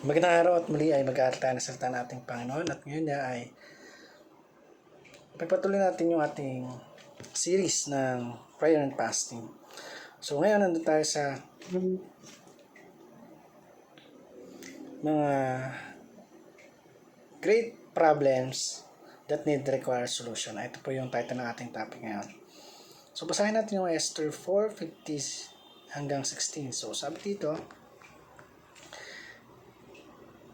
Magandang araw at muli ay mag-aaral tayo ng salita ng ating Panginoon at ngayon na ay pagpatuloy natin yung ating series ng prayer and fasting. So ngayon nandun tayo sa mga great problems that need require solution. Ito po yung title ng ating topic ngayon. So basahin natin yung Esther 4:50 hanggang 16. So sabi dito,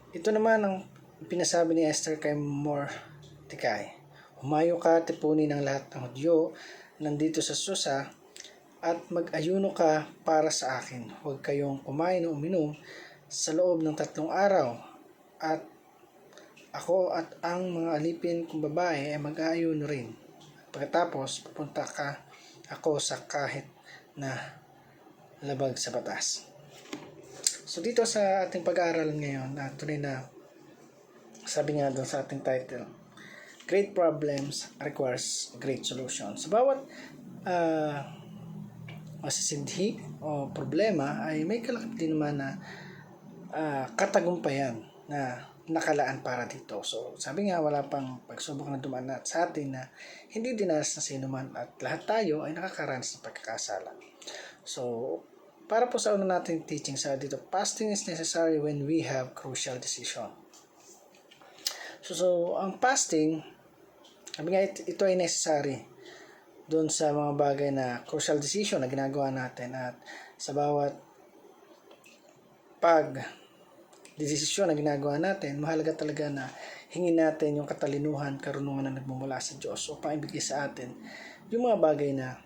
ito naman ang pinasabi ni Esther kay Mordecai. Humayo ka, tipunin ng lahat ng Hudyo nandito sa Susa at mag-ayuno ka para sa akin. Huwag kayong kumain o uminom sa loob ng 3 araw. At ako at ang mga alipin kong babae ay mag-aayuno rin. Pagkatapos, pupunta ako sa kahit na labag sa batas. So dito sa ating pag-aaral ngayon, tunay na sabi nga doon sa ating title, Great Problems Requires Great Solutions. Sa bawat masisindhi o problema ay may kalakip din naman na katagumpayan na nakalaan para dito. So sabi nga wala pang pagsubok na dumaan sa atin na hindi dinanas na sino man at lahat tayo ay nakakaranas ng pagkakasala. So para po sa una nating teaching sa dito, fasting is necessary when we have crucial decision. So ang fasting, sabi nga ito ay necessary doon sa mga bagay na crucial decision na ginagawa natin at sa bawat desisyon na ginagawa natin, mahalaga talaga na hingin natin yung katalinuhan, karunungan na nagmumula sa Diyos upang ibigay sa atin yung mga bagay na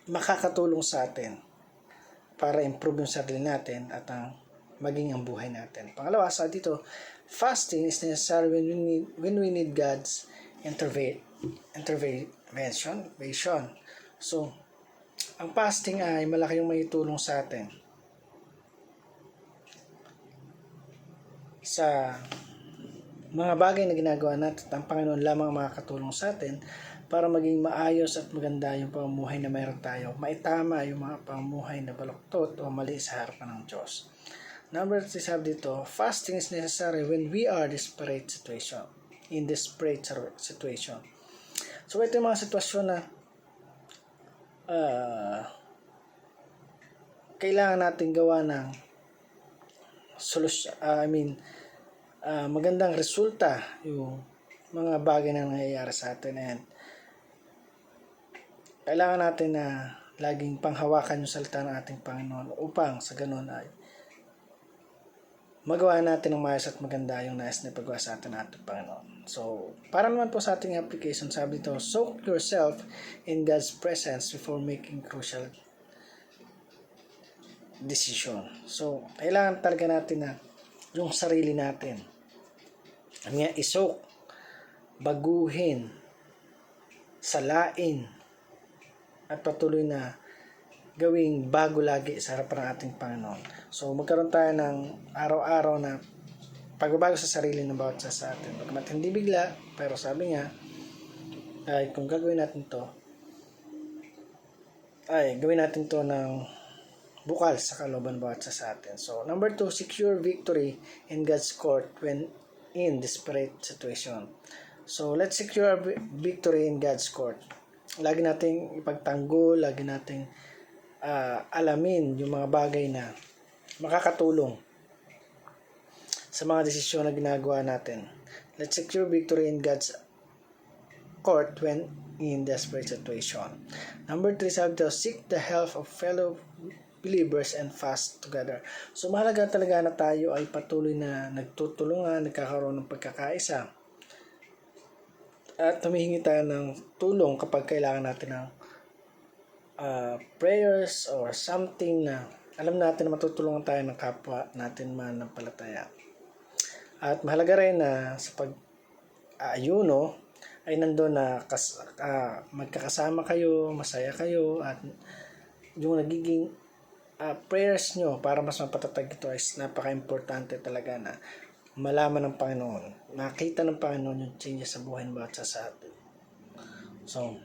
makakatulong sa atin para improve yung sarili natin at maging ang buhay natin. Pangalawa, sa dito, fasting is necessary when we need God's intervention. So, ang fasting ay malaki yung maitulong sa atin sa mga bagay na ginagawa natin. Ang Panginoon lamang makakatulong sa atin para maging maayos at maganda yung pamumuhay na mayroon tayo. Maitama yung mga pamumuhay na baluktot o mali sa harapan ng Diyos. Number 3, sabi dito, fasting is necessary when we are in desperate situation. So ito yung mga sitwasyon na kailangan natin gawa ng magandang resulta yung mga bagay na nangyayari sa atin, and kailangan natin na laging panghawakan yung salita ng ating Panginoon upang sa ganun ay magawa natin ng maayos at maganda yung nais na paggawa sa atin ng ating Panginoon. So, para naman po sa ating application, sabi dito, soak yourself in God's presence before making crucial decision. So, kailangan talaga natin na yung sarili natin isoak, baguhin, salain, at patuloy na gawing bago lagi sa harapan ng ating Panginoon. So magkaroon tayo ng araw-araw na pagbabago sa sarili ng bawat isa sa atin. Bagamat hindi bigla, pero sabi nga, ay kung gagawin natin to, ay gawin natin to ng bukal sa kalooban ng bawat isa sa atin. So number 2, secure victory in God's court when in desperate situation. So let's secure victory in God's court. Lagi nating ipagtanggol, lagi nating alamin yung mga bagay na makakatulong sa mga desisyon na ginagawa natin. Let's secure victory in God's court when in desperate situation. Number 3, sabi daw, seek the help of fellow believers and fast together. So mahalaga talaga na tayo ay patuloy na nagtutulungan, nagkakaroon ng pagkakaisa. At humihingi tayo ng tulong kapag kailangan natin ng prayers or something na alam natin na matutulungan tayo ng kapwa natin mananampalataya. At mahalaga rin na sa pag-ayuno ay nandoon na magkakasama kayo, masaya kayo, at yung nagiging prayers nyo para mas mapatatag ito ay napaka-importante talaga na malaman ng Panginoon, nakita ng Panginoon yung changes sa buhay ng bawat sa atin. So,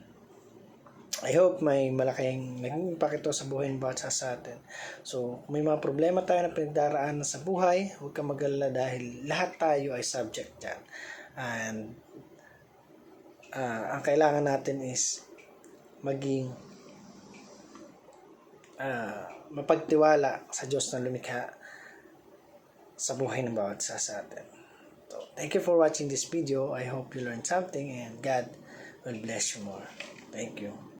I hope may malaking naging impact ito sa buhay ng bawat isa sa atin. So, kung may mga problema tayo na pinagdaraanan sa buhay, huwag kang mag-alala dahil lahat tayo ay subject dyan. And ang kailangan natin is maging mapagtiwala sa Diyos na lumikha sa buhay ng bawat isa sa atin. So, thank you for watching this video. I hope you learned something and God will bless you more. Thank you.